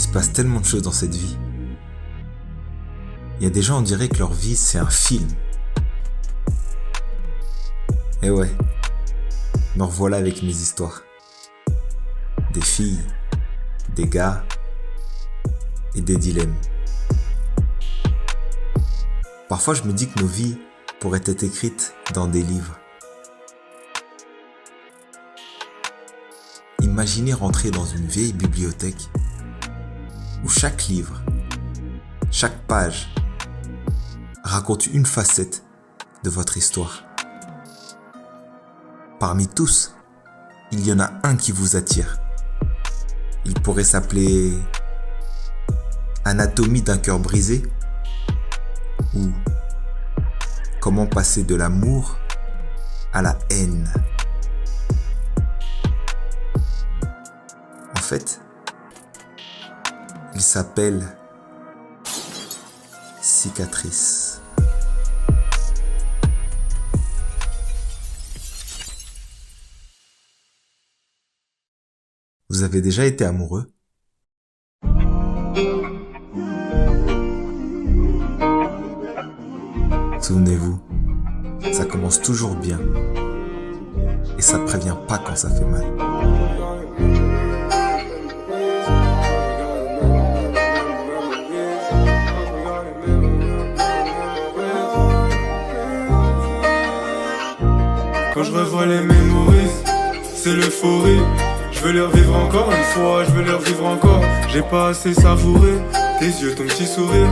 se passe tellement de choses dans cette vie. Il y a des gens, on dirait que leur vie, c'est un film. Et ouais, me revoilà avec mes histoires. Des filles, des gars et des dilemmes. Parfois, je me dis que nos vies pourraient être écrites dans des livres. Imaginez rentrer dans une vieille bibliothèque où chaque livre, chaque page raconte une facette de votre histoire. Parmi tous, il y en a un qui vous attire. Il pourrait s'appeler Anatomie d'un cœur brisé ou Comment passer de l'amour à la haine. En fait, il s'appelle Cicatrice. Vous avez déjà été amoureux? Souvenez-vous, ça commence toujours bien et ça prévient pas quand ça fait mal. Quand je revois les mémories, c'est l'euphorie. Je veux les revivre encore une fois, je veux les revivre encore. J'ai pas assez savouré tes yeux, ton petit sourire.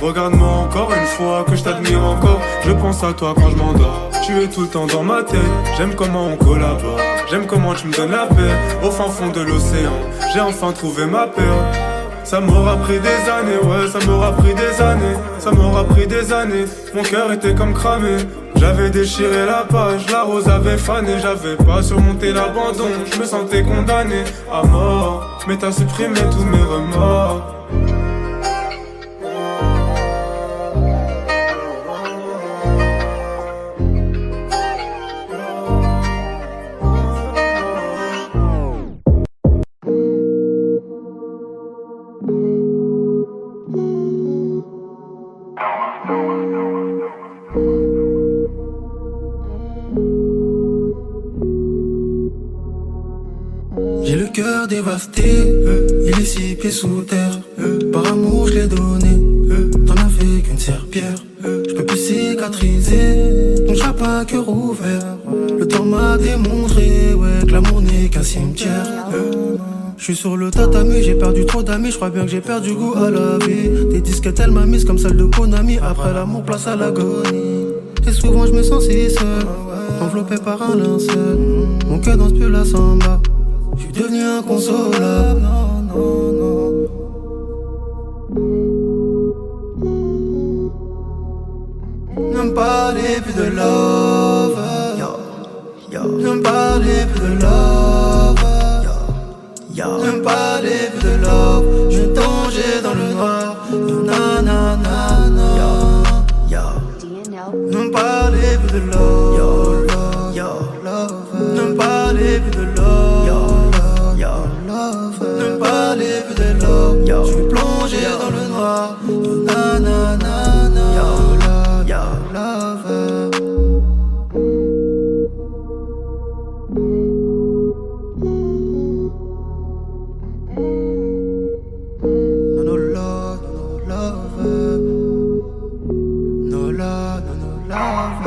Regarde-moi encore une fois, que je t'admire encore. Je pense à toi quand je m'endors. Tu es tout le temps dans ma tête. J'aime comment on collabore. J'aime comment tu me donnes la paix. Au fin fond de l'océan, j'ai enfin trouvé ma paix. Ça m'aura pris des années, ouais, ça m'aura pris des années. Ça m'aura pris des années. Mon cœur était comme cramé. J'avais déchiré la page, la rose avait fané. J'avais pas surmonté l'abandon, je me sentais condamné à mort. Mais t'as supprimé tous mes remords. J'ai le cœur dévasté, il est 6 pieds sous terre. Par amour je l'ai donné, t'en as fait qu'une serpillère. Je peux plus cicatriser, donc j'ai pas un cœur ouvert. Le temps m'a démontré, ouais, que l'amour n'est qu'un cimetière. Je suis sur le tatami, j'ai perdu trop d'amis, je crois bien que j'ai perdu goût à la vie. Des disquettes elle m'a mise comme celle de Konami, après l'amour place à l'agonie. Et souvent je me sens si seul, enveloppé par un linceul. Mon cœur danse plus la samba. Je suis devenu inconsolable. Non, non, non. Ne me parlez plus de love. Ne me parlez plus de love. Ne me parlez plus de love. Je suis danger dans le noir. Na na na na. Ne me parlez plus de love. Ne me parlez plus de love. Ne me parlez plus de love. Je suis plongé dans le noir. Na na na na. Love. No love, no love. No love, no love.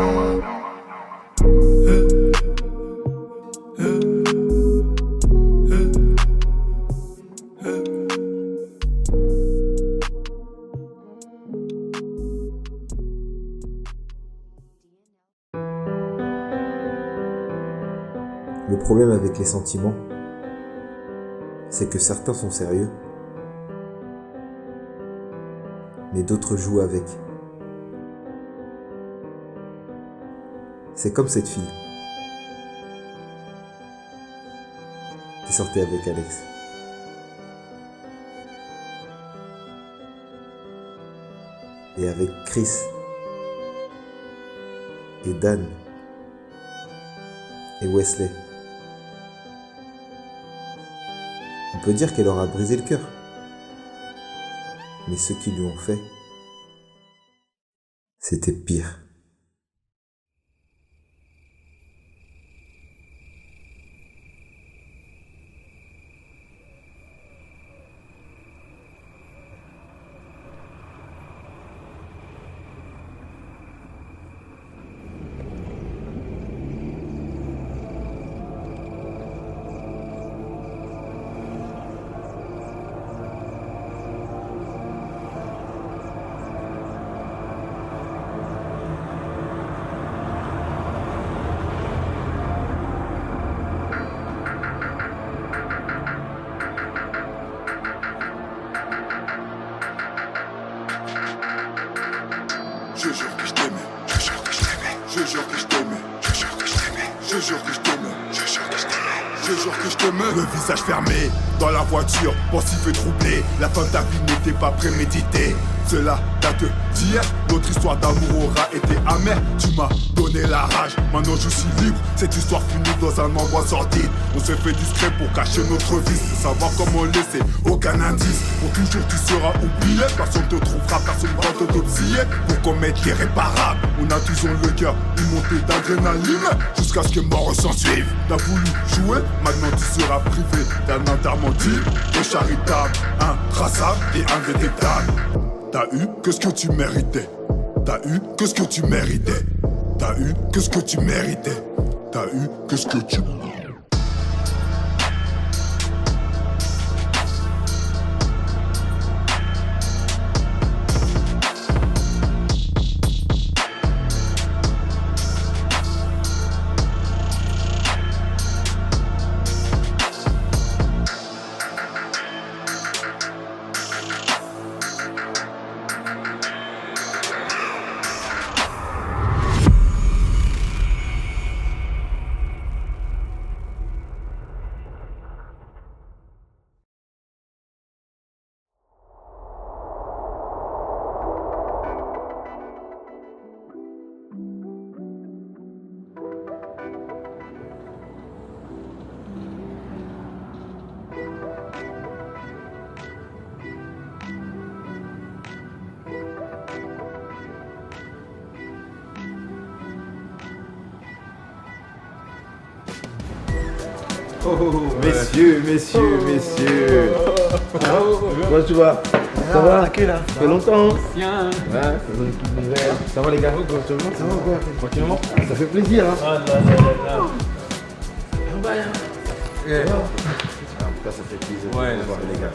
Le problème avec les sentiments, c'est que certains sont sérieux, mais d'autres jouent avec. C'est comme cette fille qui sortait avec Alex. Et avec Chris et Dan et Wesley. On peut dire qu'elle leur a brisé le cœur. Mais ceux qui lui ont fait, c'était pire. Je jure que je t'aimais, je jure que je t'aimais, je jure que je t'aimais, je jure que je t'aimais, je jure que je t'aimais, je jure que je t'aimais, je jure que je t'aimais. Le visage fermé, dans la voiture, pensif et troublé. La fin de ta vie n'était pas préméditée. Cela date d'hier, notre histoire d'amour aura été amère. Tu m'as donné la rage, maintenant je suis libre. Cette histoire finit dans un endroit sordide. On s'est fait discret pour cacher notre vice, pour savoir comment laisser aucun indice. Pour toujours tu seras oublié, personne te trouvera, personne va t'autopsier. Pour commettre l'irréparable, on a tous le cœur, une montée d'adrénaline, jusqu'à ce que mort s'en suive. T'as voulu jouer, maintenant tu seras privé d'un enterrement digne, et charitable, intraçable et indétectable. T'as eu que ce que tu méritais. T'as eu que ce que tu méritais. T'as eu que ce que tu méritais. T'as eu que ce que tu méritais. Messieurs. Comment tu vas? Ça va? Ça fait longtemps. Tiens. Ouais, ça va les gars? Ça va quoi? Tranquillement? Ça fait plaisir hein? Ah là. En tout cas ça fait plaisir de vous voir les gars.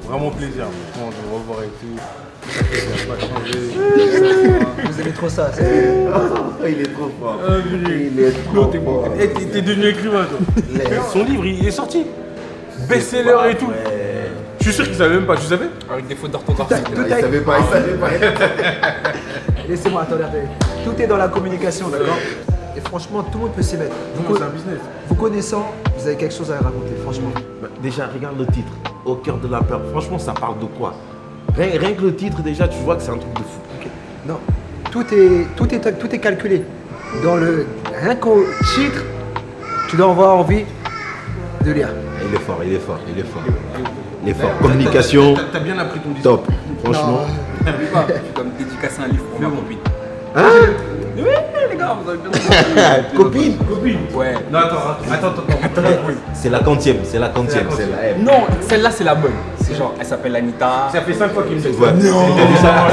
Vraiment plaisir, franchement, de vous revoir et tout. Vous aimez trop ça, Il est trop fort. Il est trop fort. T'es devenu écrivain toi. Son livre il est sorti. Best-seller et tout. Je suis sûr qu'il savait même pas, tu savais? Avec des fautes d'orthographe. Il savait pas. Laissez-moi, attendez. Tout est dans la communication, d'accord? Et franchement, tout le monde peut s'y mettre. C'est un business. Vous connaissant, vous avez quelque chose à raconter, franchement. Déjà, regarde le titre, Au cœur de la peur. Franchement, ça parle de quoi? Rien que le titre, déjà, tu vois que c'est un truc de fou. Okay. Non, tout est calculé. Rien qu'au titre, tu dois avoir envie de lire. Il est fort. Communication, T'as bien appris ton discours. top. Franchement. C'est comme dédicacer un livre pour ma copine. Hein? Oui, les gars, vous avez bien Copine? Ouais. Non, attends. C'est la quantième, c'est la M. Non, celle-là, c'est la bonne. C'est genre, elle s'appelle Anita. Ça fait 5 fois qu'il me dit. Ouais. Non,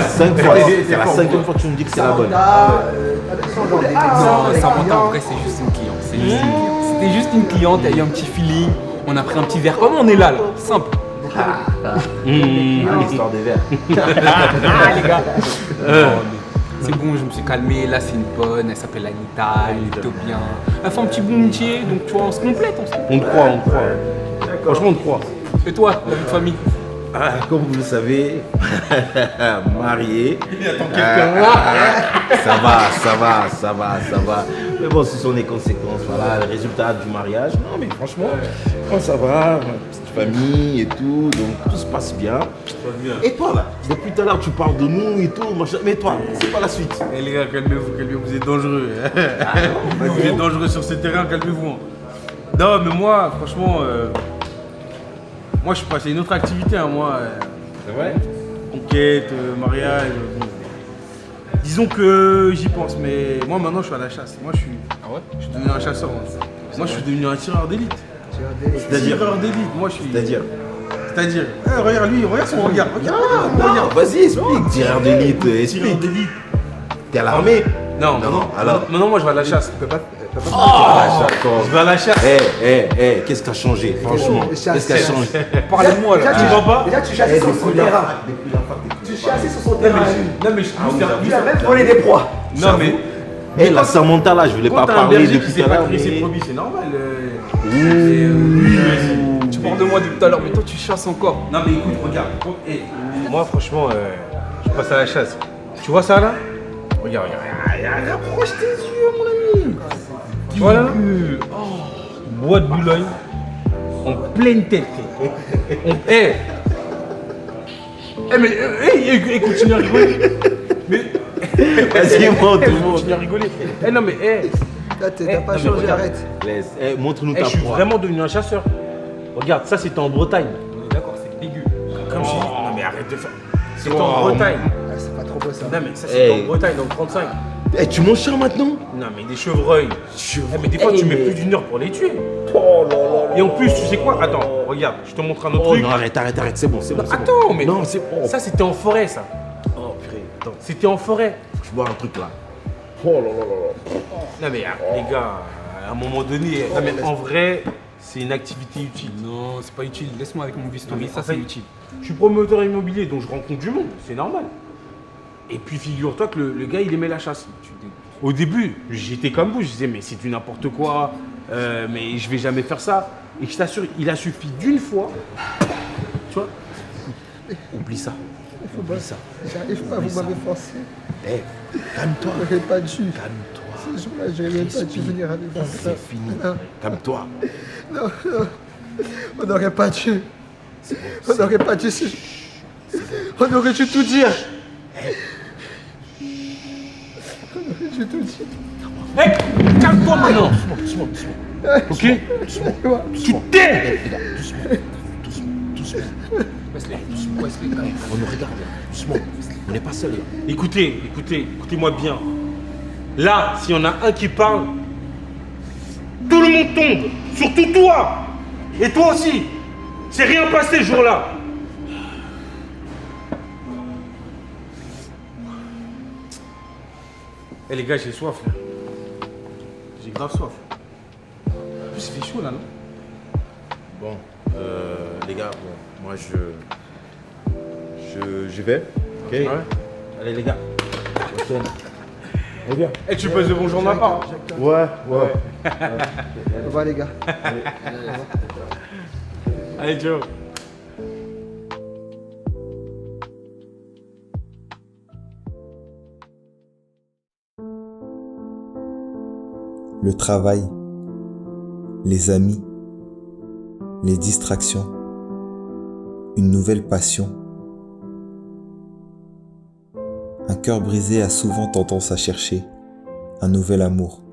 5 fois. C'est la 5e fois que tu me dis que c'est la bonne. Non, Samantha, en vrai, c'est juste une cliente. C'était juste une cliente, il y a eu un petit feeling. On a pris un petit verre. Comme on est là. Simple. L'histoire des verres. Ah, les gars. C'est bon, je me suis calmé. Là, c'est une bonne. Elle s'appelle Anita. Elle est plutôt bien. Elle fait un petit bonitier. Donc, tu vois, on se complète. On te croit. Franchement, on te croit. Et toi, la vie de famille? Comme vous le savez, marié. Il attend quelqu'un. Ça va. Mais bon, ce sont les conséquences, voilà, le résultat du mariage. Non, mais franchement, ça va, ma petite famille et tout, donc tout se passe bien. Et toi, là, depuis tout à l'heure, tu parles de nous et tout, machin, mais toi, c'est pas la suite. Eh les gars, calmez-vous, vous êtes dangereux. Vous êtes dangereux sur ce terrain, calmez-vous. Non, mais moi, franchement, moi je suis passé à une autre activité, hein, moi. C'est vrai? conquête, mariage. Bon. Disons que j'y pense, mais moi maintenant je suis à la chasse. Moi je suis devenu un chasseur. Moi je suis devenu un tireur d'élite. Tireur d'élite, moi je suis. C'est-à-dire, regarde lui, regarde son regard. Regarde. Vas-y, explique. Tireur d'élite, explique. T'es à l'armée? Non, alors. Maintenant moi je vais à la chasse. Je vais à la chasse. Qu'est-ce qui a changé, franchement? Qu'est-ce qui a changé? Parle-moi là, tu vois pas? Déjà, tu chassais sur son terrain. Tu chassais sur son terrain. Non mais Il a même volé des proies. Non mais. La Samantha là, je voulais pas Quand t'as un parler berger depuis qui tout sait à pas l'heure. crier ses brebis, c'est normal. Tu parles de moi depuis tout à l'heure, mais toi tu chasses encore. Non mais écoute, regarde. Moi franchement, je passe à la chasse. Tu vois ça là? Regarde. Rapproche tes yeux mon ami. Tu vois là? Bois de Boulogne. En pleine tête. Mais continue à rigoler. Mais. Vas-y, montre, Continue à rigoler. Non mais Là, t'as pas changé, arrête. Laisse. Montre-nous je ta suis proie. vraiment devenu un chasseur. Regarde, ça c'était en Bretagne. D'accord, c'est aigu. Comme je dis, non mais arrête de faire. C'était en Bretagne. C'est pas trop beau ça. Non mais ça c'était en Bretagne, dans le 35. Tu manges ça maintenant? Non mais des chevreuils. Mais des fois tu mets plus d'une heure pour les tuer. Et en plus, tu sais quoi? Attends, regarde, je te montre un autre truc. Non, arrête, c'est bon. Attends, mais Non, c'est bon. ça c'était en forêt ça. Oh purée, attends, C'était en forêt. je vois un truc là. Non mais les gars, à un moment donné, non, mais en vrai, c'est une activité utile. Non, c'est pas utile. Laisse-moi avec mon bistouri, Mais ça en c'est fait, utile. Je suis promoteur immobilier, donc je rencontre du monde, c'est normal. Et puis figure-toi que le gars, il aimait la chasse. Au début, j'étais comme vous, je disais, mais c'est du n'importe quoi, mais je vais jamais faire ça. Et je t'assure, il a suffi d'une fois, tu vois. Oublie ça. Oublie ça. J'arrive pas, vous m'avez forcé. Calme-toi. J'aurais pas dû. Calme-toi. Ce jour-là, j'aurais pas dû venir avec vous. C'est fini. Calme-toi. Non. On n'aurait pas dû. On n'aurait pas dû. On aurait dû tout dire. On aurait dû tout dire. Calme-toi maintenant. Ok. Tu t'es. On nous regarde. Doucement. On n'est pas seuls. Écoutez-moi bien. Là, s'il y en a un qui parle, tout le monde tombe, surtout toi. Et toi aussi. C'est rien passé ce jour-là. Eh les gars, j'ai soif là. J'ai grave soif. En plus, il fait chaud là, non? Bon, les gars, moi je vais. Ok. Ouais. Allez les gars. On vient. Eh, tu passes de bonjour de ma part. Ouais. On va les gars. Allez, ciao. Le travail, les amis, les distractions, une nouvelle passion. Un cœur brisé a souvent tendance à chercher un nouvel amour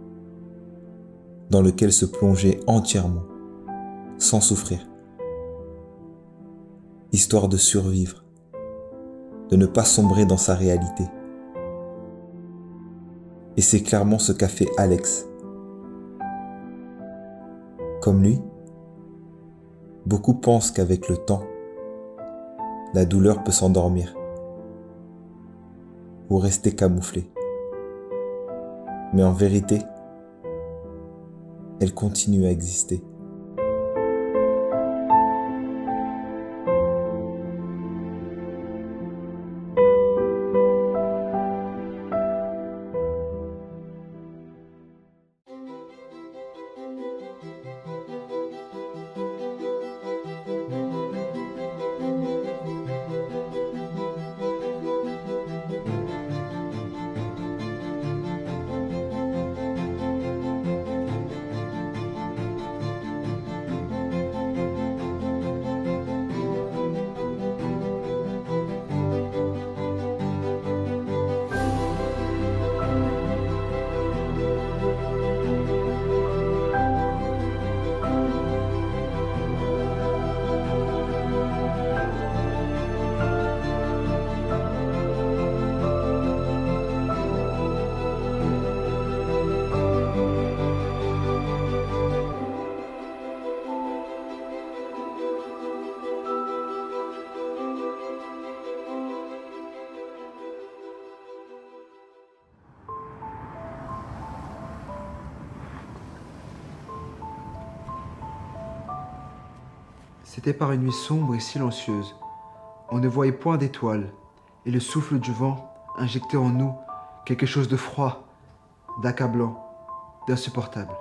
dans lequel se plonger entièrement, sans souffrir, histoire de survivre, de ne pas sombrer dans sa réalité. Et c'est clairement ce qu'a fait Alex. Comme lui, beaucoup pensent qu'avec le temps, la douleur peut s'endormir ou rester camouflée. Mais en vérité, elle continue à exister. C'était par une nuit sombre et silencieuse. On ne voyait point d'étoiles, et le souffle du vent injectait en nous quelque chose de froid, d'accablant, d'insupportable.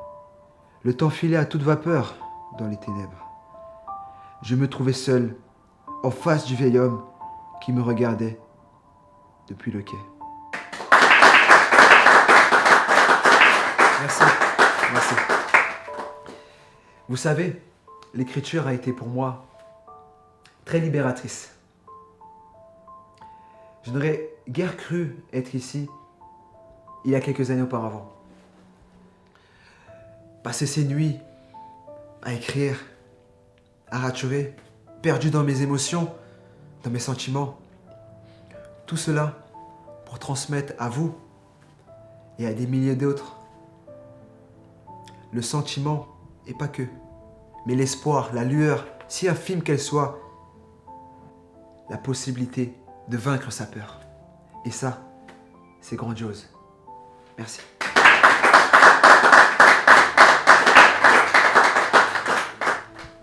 Le temps filait à toute vapeur dans les ténèbres. Je me trouvais seul, en face du vieil homme qui me regardait depuis le quai. Merci. Merci. Vous savez, l'écriture a été pour moi très libératrice. Je n'aurais guère cru être ici il y a quelques années auparavant. Passer ces nuits à écrire, à raturer, perdu dans mes émotions, dans mes sentiments. Tout cela pour transmettre à vous et à des milliers d'autres le sentiment, et pas que, mais l'espoir, la lueur, si infime qu'elle soit, la possibilité de vaincre sa peur. Et ça, c'est grandiose. Merci.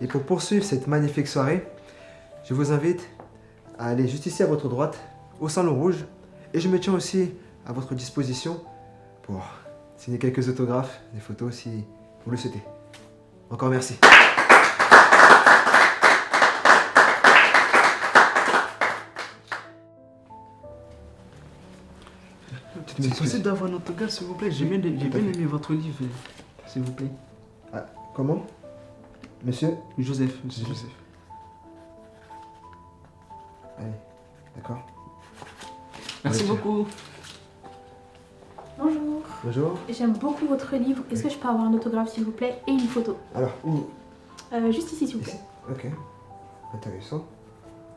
Et pour poursuivre cette magnifique soirée, je vous invite à aller juste ici à votre droite, au Salon Rouge, et je me tiens aussi à votre disposition pour signer quelques autographes, des photos si vous le souhaitez. Encore merci. C'est possible d'avoir un autographe, s'il vous plaît? J'ai bien aimé votre livre, s'il vous plaît. Ah, comment? Monsieur Joseph. Monsieur Joseph. Allez, d'accord. Merci beaucoup. Bonjour. Bonjour. J'aime beaucoup votre livre. Est-ce que je peux avoir un autographe, s'il vous plaît, et une photo? Alors, où? Juste ici, s'il vous plaît. Ok. Intéressant.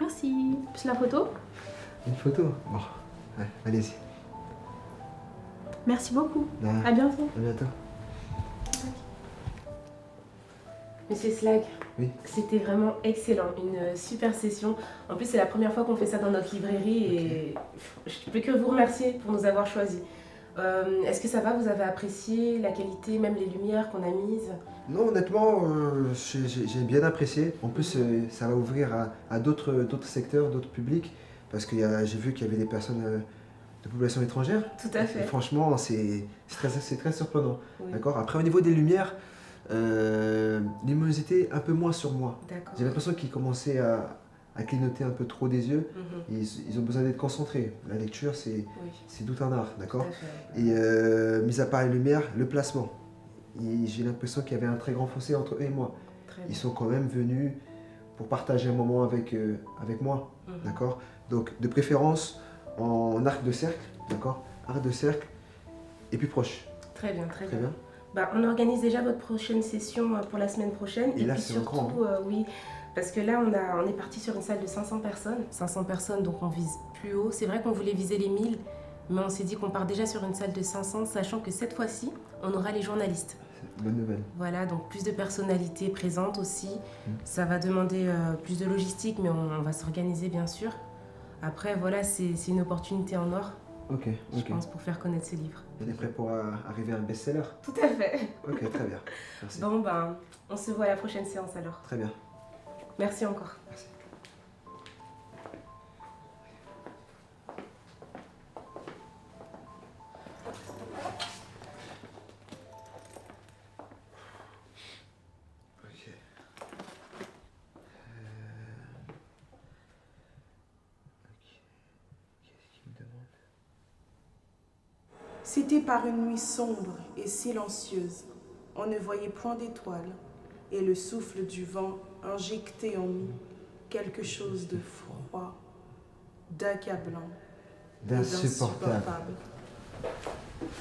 Merci. Plus la photo? Une photo? Bon, ouais, allez-y. Merci beaucoup. Ah, À bientôt. à bientôt. Monsieur Slag, Oui. c'était vraiment excellent, une super session. En plus, c'est la première fois qu'on fait ça dans notre librairie et je ne peux que vous remercier pour nous avoir choisis. Est-ce que ça va? Vous avez apprécié la qualité, même les lumières qu'on a mises? Non, honnêtement, j'ai bien apprécié. En plus, ça va ouvrir à d'autres secteurs, d'autres publics, parce que j'ai vu qu'il y avait des personnes de population étrangère. Tout à fait. Et franchement, c'est très surprenant. Oui. D'accord. Après, au niveau des lumières, luminosité un peu moins sur moi. D'accord. J'ai l'impression qu'ils commençaient à clignoter un peu trop des yeux. Mhm. Ils ont besoin d'être concentrés. La lecture, c'est tout un art, d'accord. Tout à fait. Et mis à part les lumières, le placement. J'ai l'impression qu'il y avait un très grand fossé entre eux et moi. Très bien. Ils sont quand même venus pour partager un moment avec moi, Mhm. d'accord. Donc, de préférence en arc de cercle, d'accord. Arc de cercle et puis proche. Très bien, très Très bien. bien. Bah, on organise déjà votre prochaine session pour la semaine prochaine. Et là, puis c'est surtout, grand, oui, parce que là, on est parti sur une salle de 500 personnes. 500 personnes, donc on vise plus haut. C'est vrai qu'on voulait viser les 1000, mais on s'est dit qu'on part déjà sur une salle de 500, sachant que cette fois-ci, on aura les journalistes. Bonne nouvelle. Voilà, donc plus de personnalités présentes aussi. Ça va demander plus de logistique, mais on va s'organiser bien sûr. Après, voilà, c'est une opportunité en or, Ok, je ok. pense, pour faire connaître ce livre. On est prêt pour arriver à un best-seller? Tout à fait. Ok, très bien. Merci. Bon, ben, on se voit à la prochaine séance alors. Très bien. Merci encore. Merci. Ok. Qu'est-ce qu'il me demande? C'était par une nuit sombre et silencieuse. On ne voyait point d'étoiles, et le souffle du vent injectait en nous quelque chose de froid, d'accablant, et D'insupportable.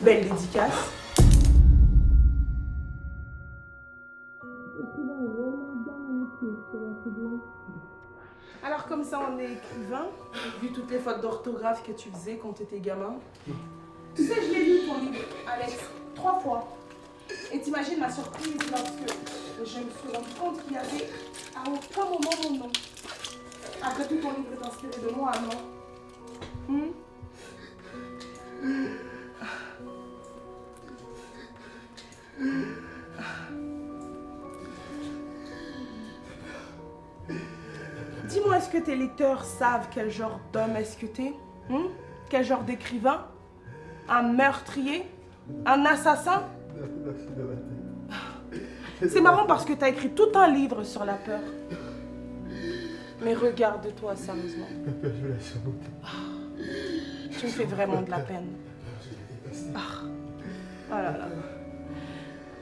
Belle dédicace. Alors comme ça on est écrivain, vu toutes les fautes d'orthographe que tu faisais quand tu étais gamin. Tu sais, je l'ai lu ton livre, Alex, 3 fois. Et t'imagines ma surprise lorsque je me suis rendu compte qu'il y avait à aucun moment mon nom. Après tout, ton livre est inspiré de moi, non? que tes lecteurs savent quel genre d'homme est-ce que t'es? Quel genre d'écrivain? Un meurtrier? Un assassin? C'est marrant parce que t'as écrit tout un livre sur la peur. Mais regarde-toi sérieusement. Tu me fais vraiment de la peine. Oh là là.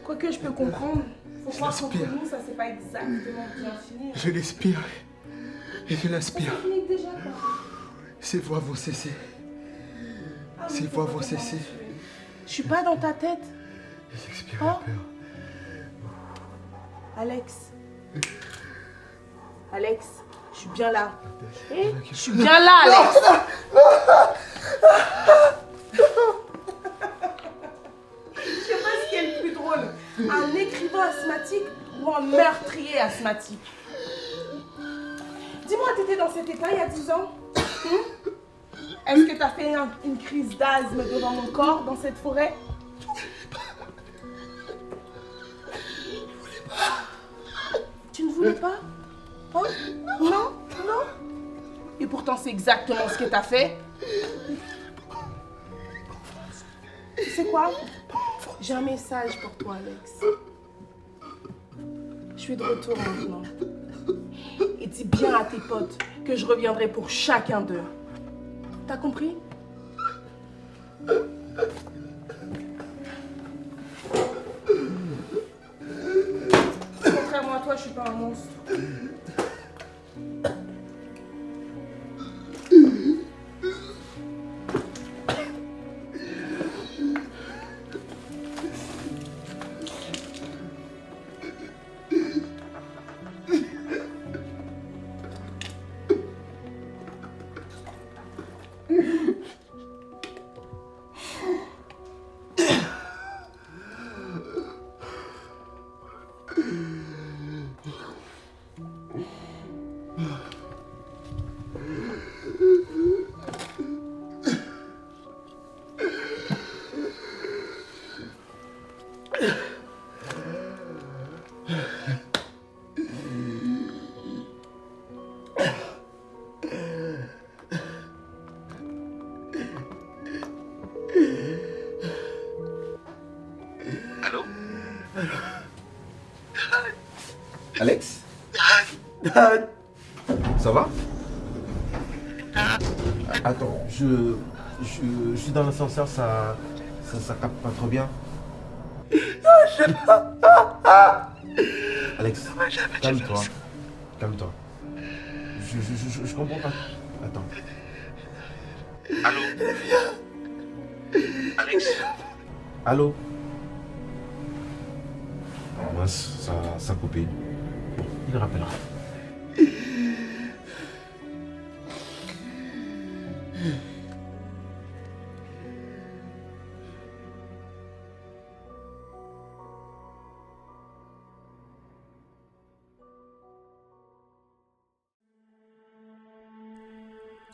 Quoique je peux comprendre. Faut croire qu'entre nous, ça s'est pas exactement bien fini. Je l'expire. Et je l'aspire. Ça finit déjà quoi. Ces voix vont cesser. Ces voix vont cesser. Je suis pas dans ta tête. J'expire la peur. Alex. Alex, je suis bien là. Je suis bien là, Alex. Je sais pas ce qui est le plus drôle. Un écrivain asthmatique ou un meurtrier asthmatique. Dis-moi, t'étais dans cet état il y a 10 ans? Est-ce que t'as fait une crise d'asthme devant mon corps dans cette forêt? Tu ne voulais pas? Hein? Non? Non? Et pourtant, c'est exactement ce que t'as fait. Tu sais quoi? J'ai un message pour toi, Alex. Je suis de retour maintenant. Et dis bien à tes potes que je reviendrai pour chacun d'eux. T'as compris? Contrairement à toi, je suis pas un monstre. Alex? Ça va? Attends, je suis dans l'ascenseur, ça capte pas trop bien. Alex, calme-toi. Calme-toi. Je comprends pas. Attends. Allô? Alex? Allô? Oh, mince, ça a coupé. Bon, il rappellera.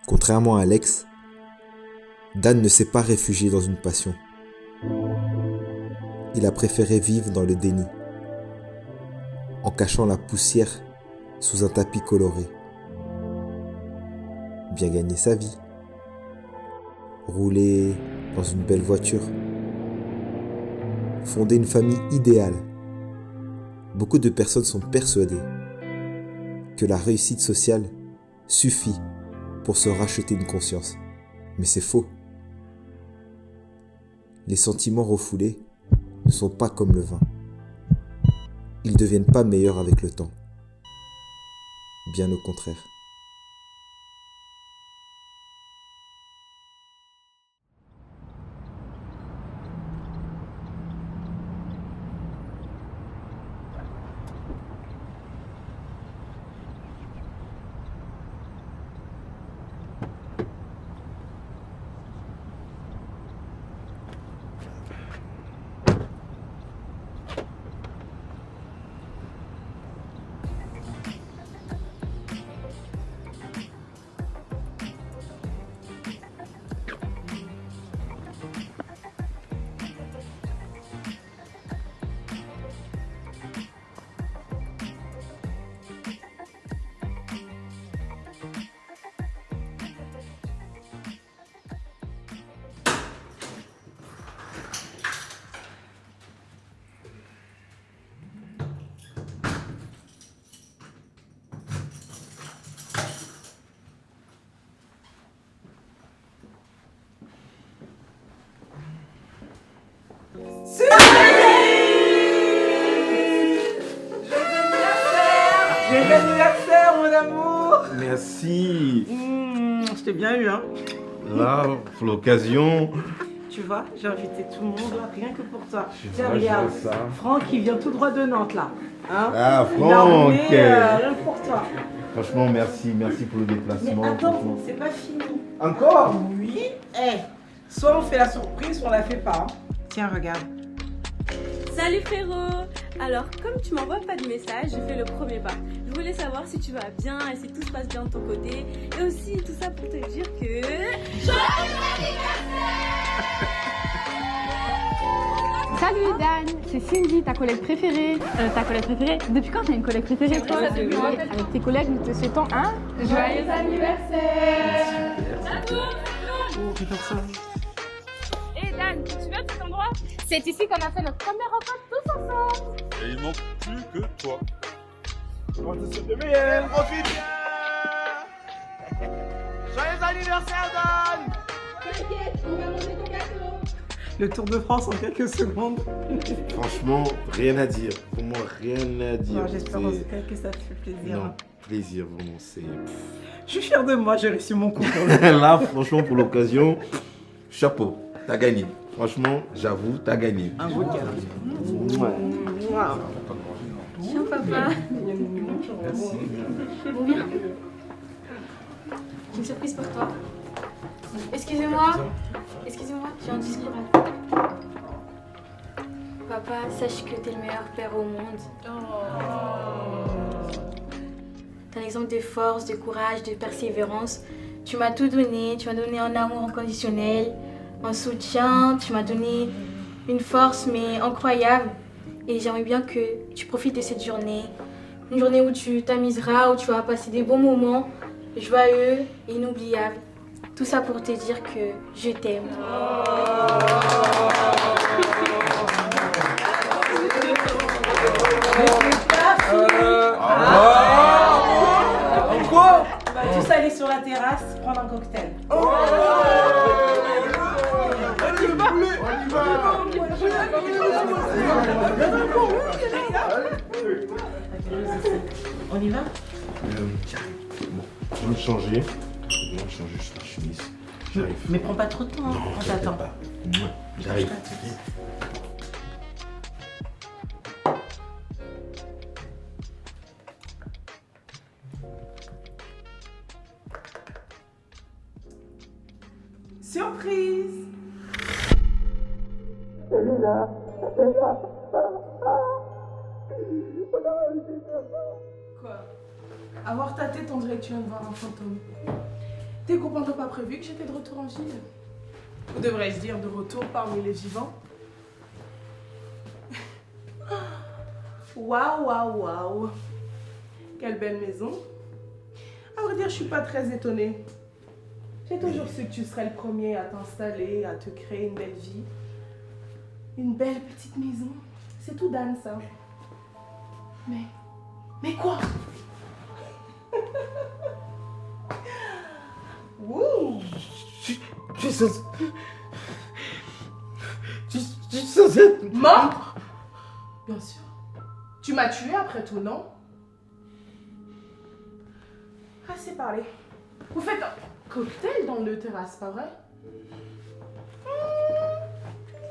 Contrairement à Alex, Dan ne s'est pas réfugié dans une passion. Il a préféré vivre dans le déni, en cachant la poussière sous un tapis coloré. Bien gagner sa vie, rouler dans une belle voiture, fonder une famille idéale. Beaucoup de personnes sont persuadées que la réussite sociale suffit pour se racheter une conscience. Mais c'est faux. Les sentiments refoulés ne sont pas comme le vin. Ils ne deviennent pas meilleurs avec le temps. Bien au contraire. Merci. Je t'ai bien eu, hein. Là, pour l'occasion. Tu vois, j'ai invité tout le monde là, rien que pour toi. Tiens, vois, je regarde, vois ça. Franck, il vient tout droit de Nantes là. Hein, Ah, il a Franck. emmené, rien que pour toi. Franchement, merci pour le déplacement. Mais attends, franchement. c'est pas fini. Encore? Oui. Soit on fait la surprise, soit on la fait pas. Hein. Tiens, regarde. Salut frérot. Alors, comme tu m'envoies pas de message, j'ai fait le premier pas. Je voulais savoir si tu vas bien et si tout se passe bien de ton côté. Et aussi, tout ça pour te dire que... Salut Dan, c'est Cindy, ta collègue préférée. Ta collègue préférée? Depuis quand t'as une collègue préférée? Toi, ça depuis longtemps. Avec tes collègues, nous te souhaitons un joyeux anniversaire. Et Dan, tu viens de cet endroit? C'est ici qu'on a fait notre première rencontre tous ensemble. Et il manque plus que toi. On te souhaite le meilleur. Profite bien. Joyeux anniversaire, Dan. T'inquiète, on va manger ton gâteau. Le Tour de France en quelques secondes. Franchement, rien à dire. Pour moi, rien à dire. Non, j'espère en tout cas que ça te fait plaisir. Non, plaisir, vraiment. C'est. Je suis fier de moi, j'ai réussi mon concours. Là, franchement, pour l'occasion, chapeau. T'as gagné. Franchement, j'avoue, t'as gagné. Un beau cadeau. Tiens, papa. Merci. Bon, viens. J'ai une surprise pour toi. Excusez-moi, j'ai un discours à faire. Papa, sache que t'es le meilleur père au monde. T'es un exemple de force, de courage, de persévérance. Tu m'as tout donné, tu m'as donné un amour inconditionnel, un soutien, tu m'as donné une force mais incroyable. Et j'aimerais bien que tu profites de cette journée. Une journée où tu t'amuseras, où tu vas passer des bons moments, joyeux et inoubliables. Tout ça pour te dire que je t'aime. Quoi? On va tous aller sur la terrasse prendre un cocktail. On y va? Bon, je vais me changer. Je vais me changer juste la chemise. J'arrive. Mais prends pas trop de temps, hein. On t'attend. J'arrive. Surprise. Celui-là. Quoi? Avoir ta tête, on dirait que tu viens de voir un fantôme. Tes copains t'ont pas prévu que j'étais de retour en ville? Ou devrais-je dire de retour parmi les vivants? Waouh, waouh, waouh. Quelle belle maison. À vrai dire, je suis pas très étonnée. J'ai toujours su que tu serais le premier à t'installer, à te créer une belle vie. Une belle petite maison. C'est tout Dan, ça. Mais quoi? Ouh. Tu es censé... Tu es censé être... Mort? Bien sûr. Tu m'as tué après tout, non? Assez parlé. Vous faites un cocktail dans le terrasse, pas vrai?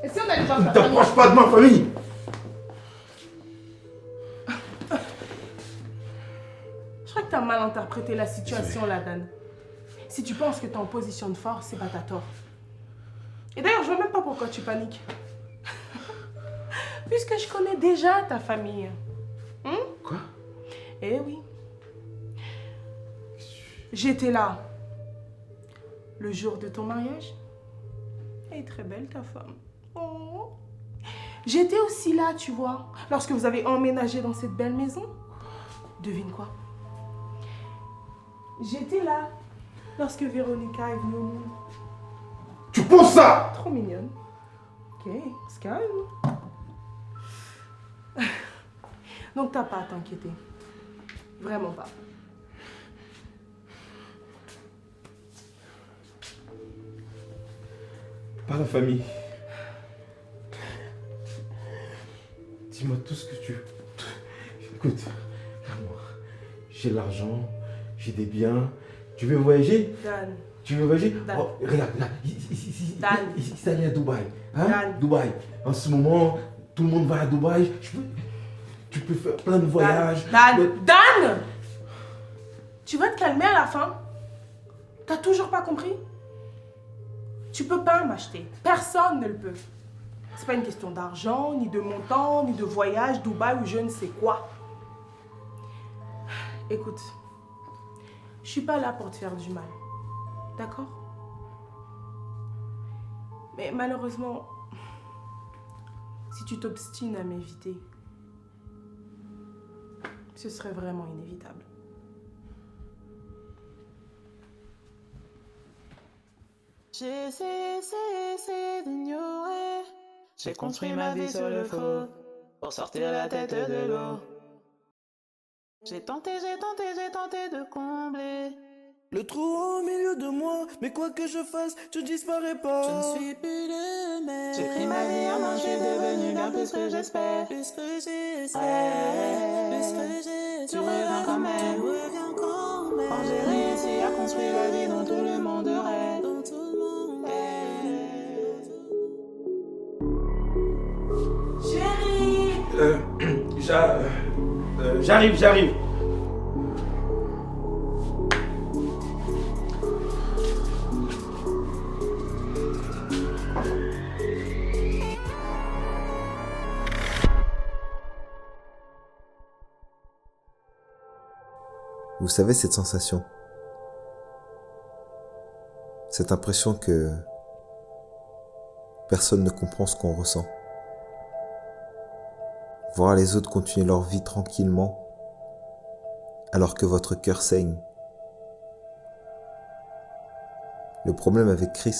Et si on allait dans Ne ta famille? t'approche pas de ma famille! Je crois que t'as mal interprété la situation là, Dan. Si tu penses que t'es en position de force, c'est pas ta tort. Et d'ailleurs, je vois même pas pourquoi tu paniques. Puisque je connais déjà ta famille. Quoi? Eh oui. J'étais là le jour de ton mariage. Elle est très belle, ta femme. Oh. J'étais aussi là, tu vois, lorsque vous avez emménagé dans cette belle maison. Devine quoi? J'étais là lorsque Véronica est venue au monde. Tu penses ça? Trop mignonne. Ok, on se calme. Donc t'as pas à t'inquiéter. Vraiment pas. Pas la famille. Dis-moi tout ce que tu veux. Écoute, regarde-moi. J'ai l'argent, j'ai des biens. Tu veux voyager? Dan. Tu veux voyager? Dan. Oh, regarde, Dan. ici, aller à Dubaï. Hein? Dan. Dubaï. En ce moment, tout le monde va à Dubaï. Tu peux faire plein de voyages. Dan. Tu vas te calmer à la fin? T'as toujours pas compris? Tu peux pas m'acheter. Personne ne le peut. C'est pas une question d'argent, ni de montant, ni de voyage, Dubaï ou je ne sais quoi. Écoute, je suis pas là pour te faire du mal. D'accord? Mais malheureusement, si tu t'obstines à m'éviter, ce serait vraiment inévitable. J'ai cessé d'ignorer. J'ai construit ma vie sur le faux pour sortir la tête de l'eau. J'ai tenté de combler le trou au milieu de moi, mais quoi que je fasse, je disparais pas. Je ne suis plus le même. J'ai pris ma vie en main, je suis devenu bien plus que j'espère. Plus que j'espère, plus que j'espère. Tu reviens quand même. Quand j'ai réussi à construire la vie dont tout le monde rêve. Chérie, j'arrive. Vous savez cette sensation, cette impression que personne ne comprend ce qu'on ressent. Voir les autres continuer leur vie tranquillement alors que votre cœur saigne. Le problème avec Chris,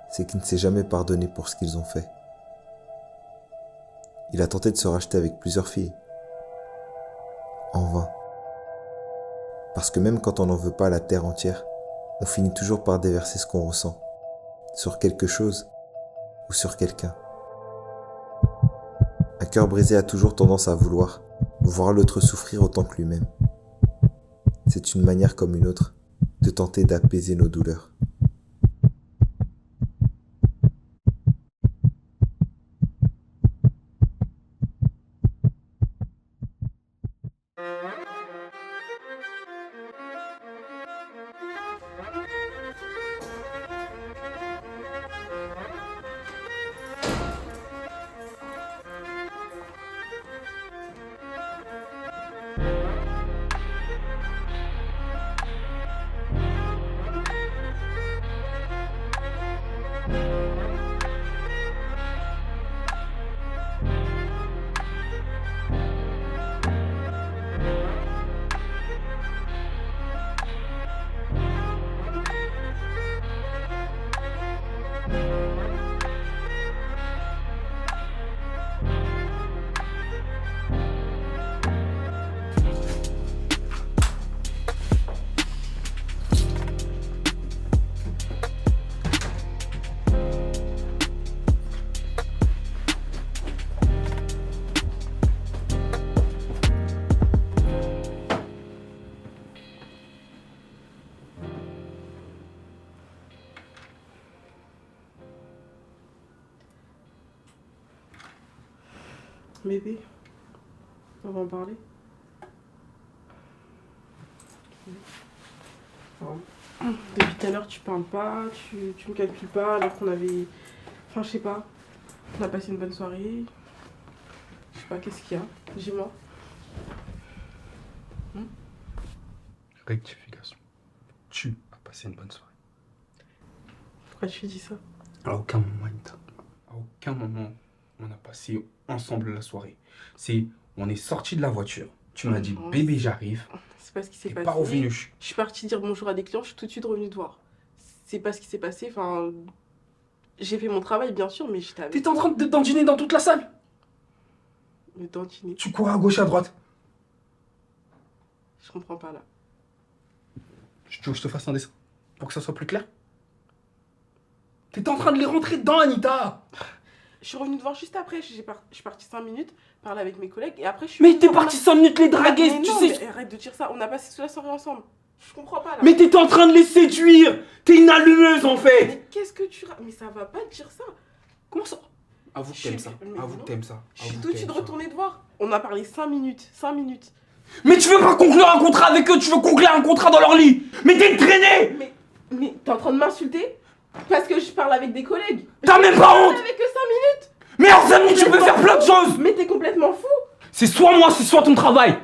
c'est qu'il ne s'est jamais pardonné pour ce qu'ils ont fait. Il a tenté de se racheter avec plusieurs filles. En vain. Parce que même quand on n'en veut pas à la terre entière, on finit toujours par déverser ce qu'on ressent, sur quelque chose ou sur quelqu'un. Un cœur brisé a toujours tendance à vouloir voir l'autre souffrir autant que lui-même. C'est une manière comme une autre de tenter d'apaiser nos douleurs. Bébé, on va en parler. Depuis tout à l'heure, tu parles pas, tu me calcules pas, alors qu'on avait... Enfin, je sais pas. On a passé une bonne soirée. Je sais pas, qu'est-ce qu'il y a? Dis-moi. Rectification. Tu as passé une bonne soirée. Pourquoi tu dis ça? À aucun moment, Anita. À aucun moment, on a passé ensemble la soirée. On est sorti de la voiture. Tu m'as dit, bébé, j'arrive. C'est pas ce qui s'est passé. Pas revenu. Je suis partie dire bonjour à des clients, je suis tout de suite revenue te voir. C'est pas ce qui s'est passé, enfin... J'ai fait mon travail, bien sûr, mais j'étais avec... T'étais en train de dandiner dans toute la salle. Mais dandiner... Tu cours à gauche, à droite. Je comprends pas, là. Tu veux que je te fasse un dessin pour que ça soit plus clair? T'étais en train de les rentrer dedans, Anita. Je suis revenue te voir juste après, je suis partie 5 minutes, parler avec mes collègues et après je suis... Mais t'es parti 5 minutes les draguer, mais tu non, sais. mais arrête de dire ça, on a passé toute la soirée ensemble. Je comprends pas là. Mais t'étais en train de les séduire. T'es une allumeuse en fait. Mais qu'est-ce que tu... Mais ça va pas dire ça. Comment ça? Avoue que t'aimes ça. Avoue que t'aimes ça. Je suis tout de suite retournée te voir. On a parlé 5 minutes, 5 minutes. Mais tu veux pas conclure un contrat avec eux, tu veux conclure un contrat dans leur lit. Mais t'es une traînée. Mais t'es en train de m'insulter? Parce que je parle avec des collègues. T'as même pas honte. Avec que 5 minutes. Mais en 5 minutes tu peux faire plein de choses. Mais t'es complètement fou. C'est soit moi, c'est soit ton travail.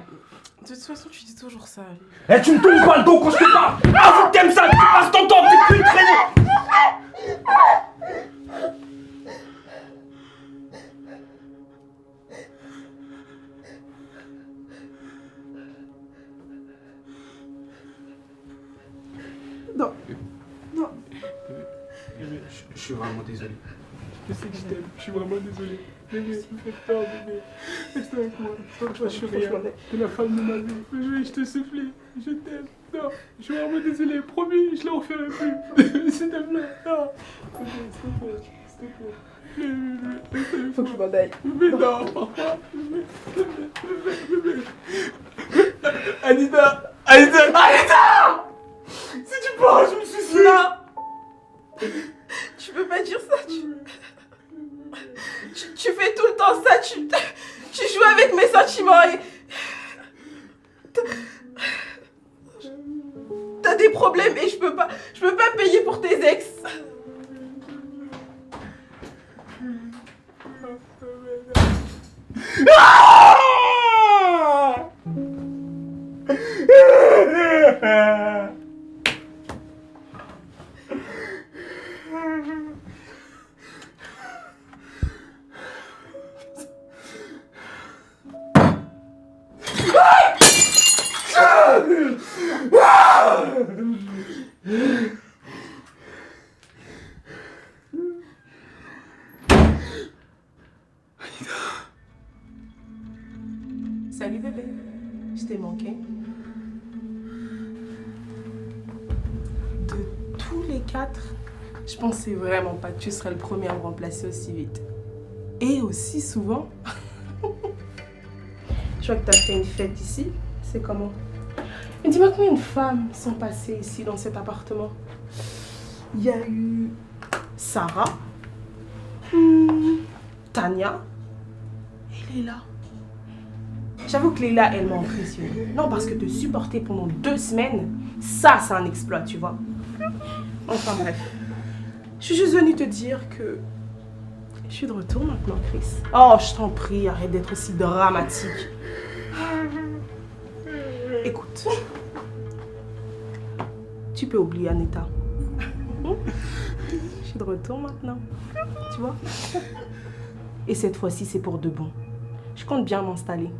De toute façon, tu dis toujours ça. Eh, tu me tournes pas le dos quand je te parle. Avoue que t'aimes ça, tu passes ton temps, t'es qu'une traînée. Non. Non. Je suis vraiment désolé. Je sais que je t'aime, je suis vraiment désolé. Bébé, me fais peur, bébé. Reste avec moi. Je suis rien. T'es la femme de ma vie. Je te supplie, je t'aime. Non, je suis vraiment désolé. Promis, je le referai plus. S'il te plaît. Non. S'il te plaît. Faut que je m'en aille. Bébé, non, papa. Bébé. Anita. Si tu pars, je me suicide. Non. Tu peux pas dire ça, tu fais tout le temps ça, tu joues avec mes sentiments et... T'as des problèmes et je peux pas payer pour tes ex. Salut bébé, je t'ai manqué. De tous les 4, je pensais vraiment pas que tu serais le premier à me remplacer aussi vite. Et aussi souvent. Je vois que t'as fait une fête ici, c'est comment? Mais dis-moi combien de femmes sont passées ici dans cet appartement? Il y a eu Sarah, Tania et Léla. J'avoue que Léla, elle m'a impressionnée. Non, parce que te supporter pendant 2 semaines, ça, c'est un exploit, tu vois. Enfin bref. Je suis juste venue te dire que je suis de retour maintenant, Chris. Oh, je t'en prie, arrête d'être aussi dramatique. Écoute, tu peux oublier Anita. Je suis de retour maintenant, tu vois. Et cette fois-ci, c'est pour de bon. Je compte bien m'installer.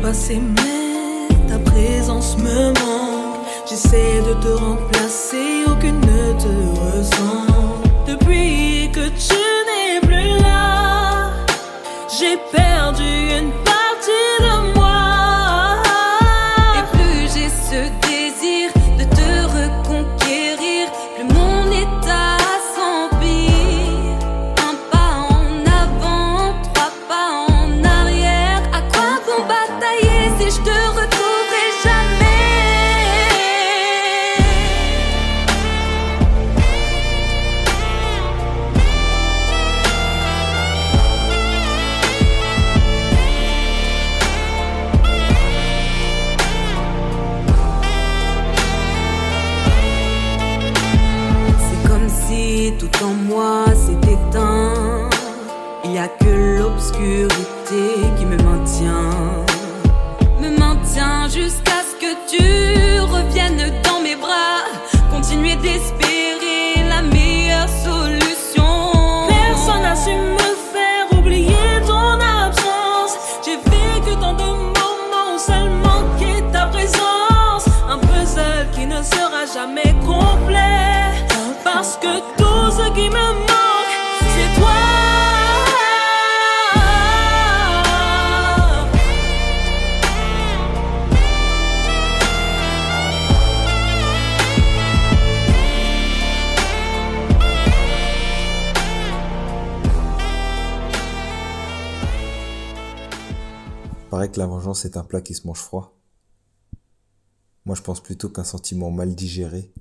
passé, mais ta présence me manque. J'essaie de te remplacer, aucune ne te ressemble. Depuis que tu n'es plus là, j'ai perdu une partie de moi. Et plus j'ai ce désir de te reconquérir, plus mon état s'empire. Un pas en avant, 3 pas en arrière. y a que l'obscurité qui me maintient jusqu'à ce que tu reviennes dans mes bras. Continuer d'espérer la meilleure solution. Personne n'a su me faire oublier ton absence. J'ai vécu tant de moments où seul manquait ta présence. Un puzzle qui ne sera jamais complet, parce que tout ce qui me manque, c'est toi. Paraît que la vengeance est un plat qui se mange froid. Moi, je pense plutôt qu'un sentiment mal digéré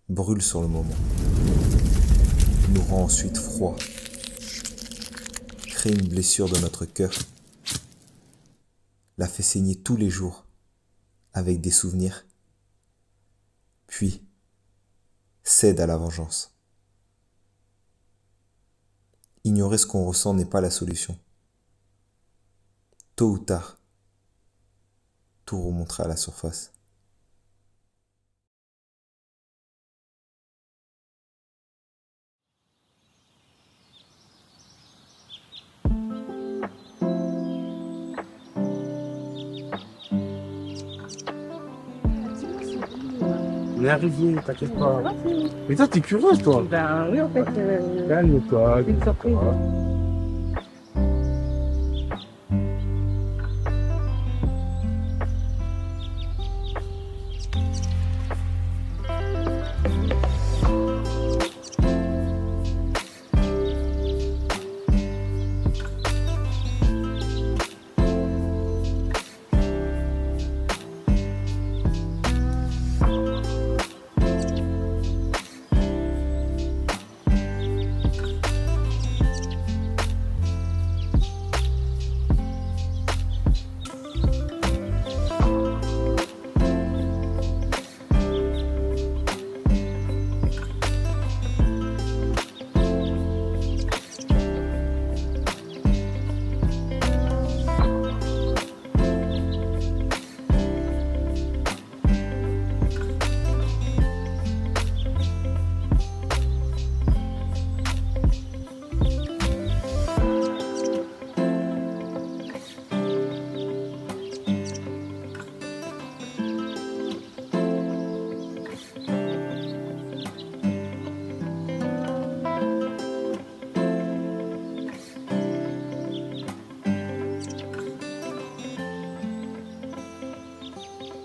brûle sur le moment, nous rend ensuite froid, crée une blessure dans notre cœur, la fait saigner tous les jours avec des souvenirs, puis cède à la vengeance. Ignorer ce qu'on ressent n'est pas la solution. Tôt ou tard, tout remontera à la surface. On est arrivé, t'inquiète pas. Mais toi, t'es curieuse, toi. Ben oui, en fait. Calme-toi. C'est une surprise.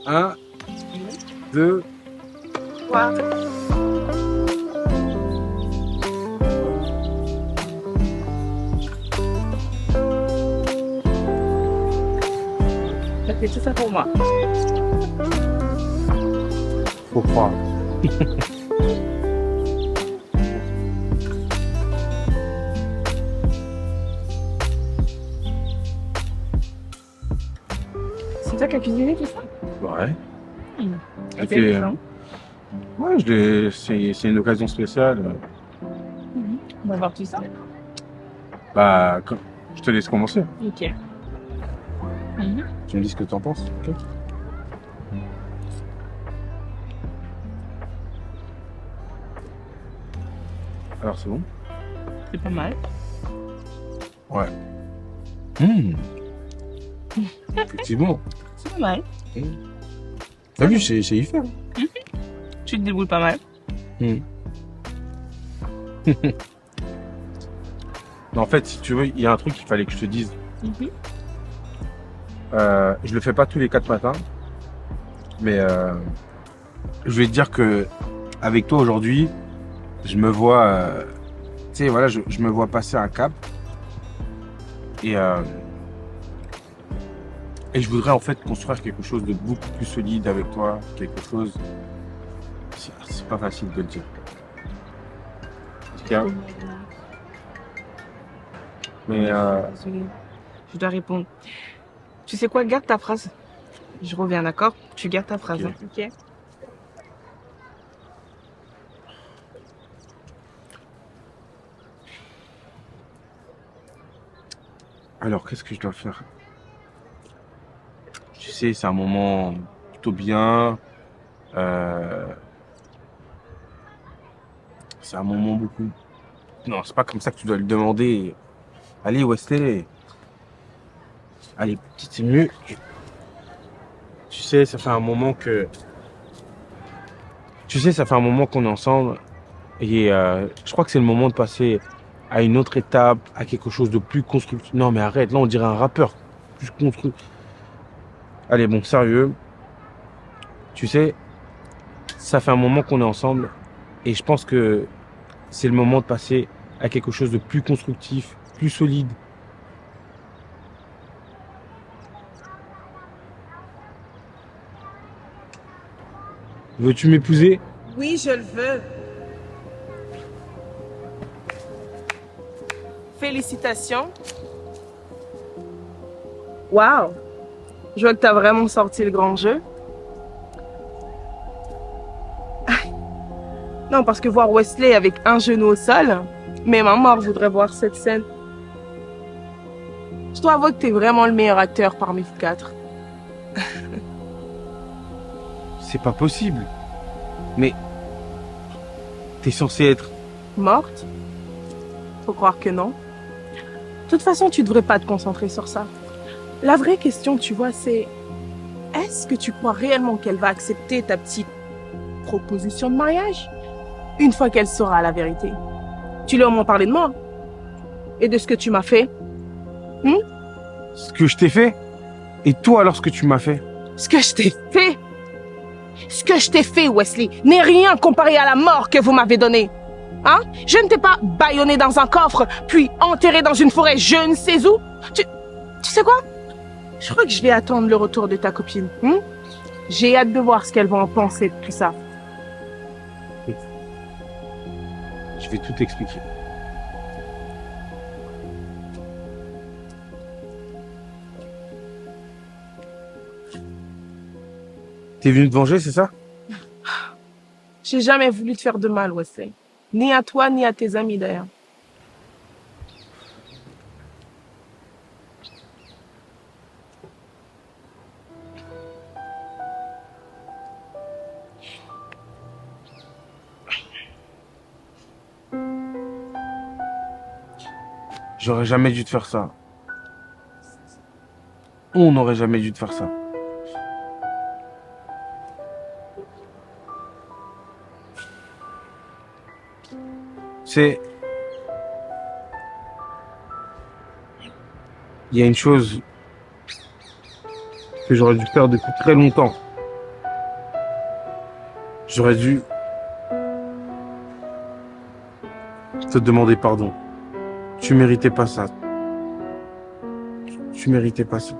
Un, deux, trois. Ça fait tout ça pour moi. faut croire. C'est toi qui as cuisiné tout ça? Ouais. Et Ok. Ouais, c'est une occasion spéciale. On va voir tout ça. Bah, je te laisse commencer. Ok. Mhm. Tu me dis ce que t'en penses. Ok. Alors, c'est bon? C'est pas mal. Ouais. Effectivement. C'est pas mal. T'as vu, c'est y faire. Mhm. Tu te débrouilles pas mal. En fait, si tu veux, il y a un truc qu'il fallait que je te dise. Mhm. Je le fais pas tous les 4 matins, mais je vais te dire que avec toi aujourd'hui, je me vois, tu sais, voilà, je me vois passer un cap et je voudrais en fait construire quelque chose de beaucoup plus solide avec toi, quelque chose. C'est pas facile de le dire. Tiens. Mais Désolée. Je dois répondre. Tu sais quoi, garde ta phrase. Je reviens, d'accord? Tu gardes ta phrase. Ok. Hein. Ok. Alors, qu'est-ce que je dois faire? Tu sais, c'est un moment plutôt bien. C'est un moment beaucoup... Non, c'est pas comme ça que tu dois lui demander. Allez, Wesley. Allez, c'est mieux. Tu sais, ça fait un moment que... Tu sais, ça fait un moment qu'on est ensemble. Et je crois que c'est le moment de passer à une autre étape, à quelque chose de plus constructif. Non, mais arrête, là, on dirait un rappeur. Plus constructif. Allez, bon, sérieux. Tu sais, ça fait un moment qu'on est ensemble. Et je pense que c'est le moment de passer à quelque chose de plus constructif, plus solide. Veux-tu m'épouser? Oui, je le veux. Félicitations. Waouh. Je vois que t'as vraiment sorti le grand jeu. Non, parce que voir Wesley avec un genou au sol, même un mort voudrait voir cette scène. Je dois avouer que t'es vraiment le meilleur acteur parmi vous quatre. C'est pas possible. Mais t'es censée être... Morte? Faut croire que non. De toute façon, tu devrais pas te concentrer sur ça. La vraie question, tu vois, c'est... Est-ce que tu crois réellement qu'elle va accepter ta petite proposition de mariage? Une fois qu'elle saura la vérité. Tu lui as au moins parlé de moi. Et de ce que tu m'as fait. Ce que je t'ai fait? Et toi alors ce que tu m'as fait? Ce que je t'ai fait? Ce que je t'ai fait, Wesley, n'est rien comparé à la mort que vous m'avez donnée. Hein? Je ne t'ai pas bâillonné dans un coffre, puis enterré dans une forêt je ne sais où. Tu sais quoi? Je crois que je vais attendre le retour de ta copine. J'ai hâte de voir ce qu'elle va en penser de tout ça. Je vais tout expliquer. T'es venu te venger, c'est ça? J'ai jamais voulu te faire de mal, Wesley. Ni à toi, ni à tes amis, d'ailleurs. J'aurais jamais dû te faire ça. On n'aurait jamais dû te faire ça. C'est... Il y a une chose que j'aurais dû faire depuis très longtemps. J'aurais dû te demander pardon. Tu méritais pas ça. Tu méritais pas ça.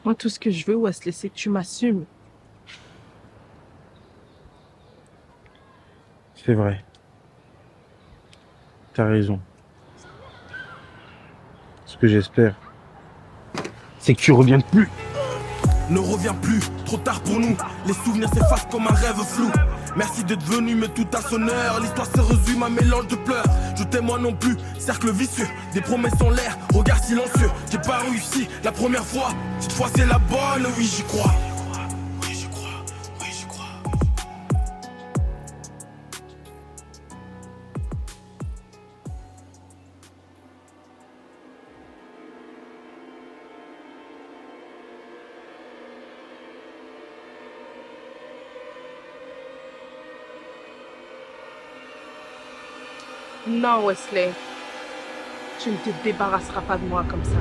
Moi, tout ce que je veux, Wesley, c'est que tu m'assumes. C'est vrai. T'as raison. Ce que j'espère, c'est que tu reviennes plus. Ne reviens plus, trop tard pour nous. Les souvenirs s'effacent comme un rêve flou. Merci d'être venu, mais tout à son heure. L'histoire se résume à un mélange de pleurs. Je t'aime moi non plus, cercle vicieux. Des promesses en l'air, regard silencieux. J'ai pas réussi la première fois. Cette fois c'est la bonne, oui j'y crois. Non, Wesley. Tu ne te débarrasseras pas de moi comme ça.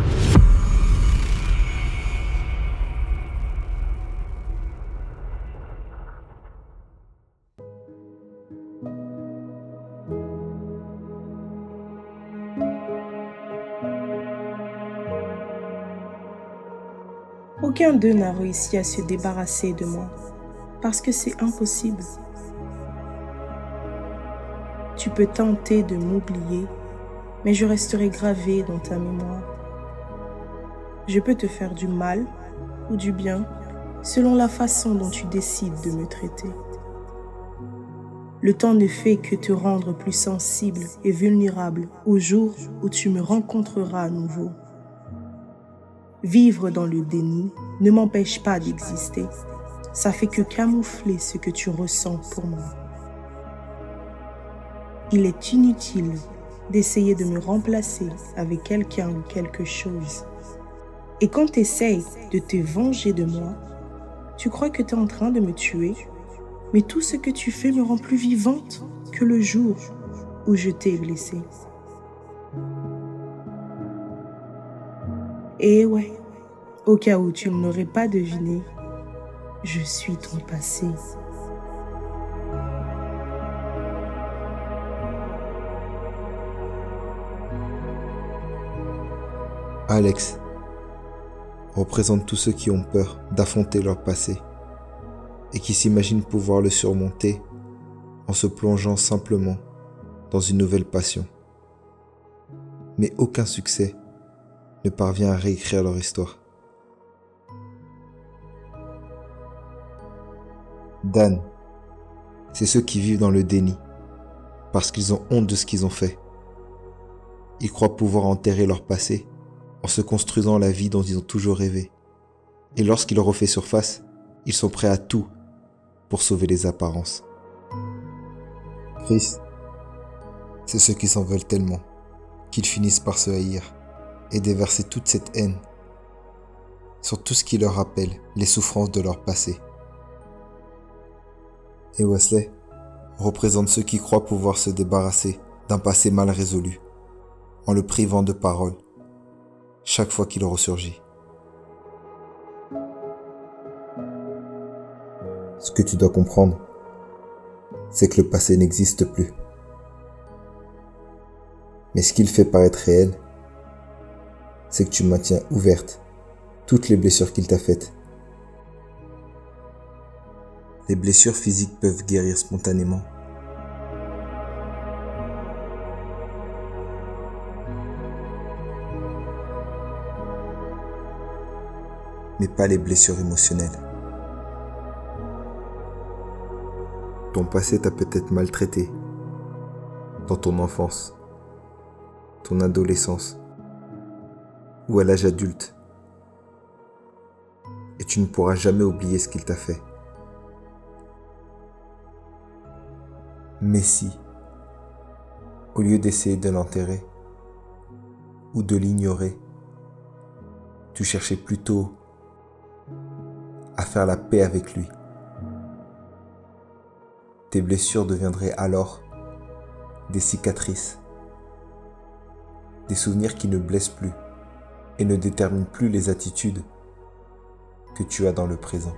Aucun d'eux n'a réussi à se débarrasser de moi, parce que c'est impossible. Tu peux tenter de m'oublier, mais je resterai gravé dans ta mémoire. Je peux te faire du mal ou du bien, selon la façon dont tu décides de me traiter. Le temps ne fait que te rendre plus sensible et vulnérable au jour où tu me rencontreras à nouveau. Vivre dans le déni ne m'empêche pas d'exister. Ça fait que camoufler ce que tu ressens pour moi. Il est inutile d'essayer de me remplacer avec quelqu'un ou quelque chose. Et quand tu essayes de te venger de moi, tu crois que tu es en train de me tuer, mais tout ce que tu fais me rend plus vivante que le jour où je t'ai blessée. Et ouais, au cas où tu ne l'aurais pas deviné, je suis ton passé. Alex représente tous ceux qui ont peur d'affronter leur passé et qui s'imaginent pouvoir le surmonter en se plongeant simplement dans une nouvelle passion. Mais aucun succès ne parvient à réécrire leur histoire. Dan, c'est ceux qui vivent dans le déni parce qu'ils ont honte de ce qu'ils ont fait. Ils croient pouvoir enterrer leur passé en se construisant la vie dont ils ont toujours rêvé. Et lorsqu'il refait surface, ils sont prêts à tout pour sauver les apparences. Chris, c'est ceux qui s'en veulent tellement qu'ils finissent par se haïr et déverser toute cette haine sur tout ce qui leur rappelle les souffrances de leur passé. Et Wesley représente ceux qui croient pouvoir se débarrasser d'un passé mal résolu en le privant de parole chaque fois qu'il ressurgit. Ce que tu dois comprendre, c'est que le passé n'existe plus. Mais ce qu'il fait paraître réel, c'est que tu maintiens ouvertes toutes les blessures qu'il t'a faites. Les blessures physiques peuvent guérir spontanément. Mais pas les blessures émotionnelles. Ton passé t'a peut-être maltraité dans ton enfance, ton adolescence ou à l'âge adulte. Et tu ne pourras jamais oublier ce qu'il t'a fait. Mais si, au lieu d'essayer de l'enterrer ou de l'ignorer, tu cherchais plutôt à faire la paix avec lui, tes blessures deviendraient alors des cicatrices, des souvenirs qui ne blessent plus et ne déterminent plus les attitudes que tu as dans le présent.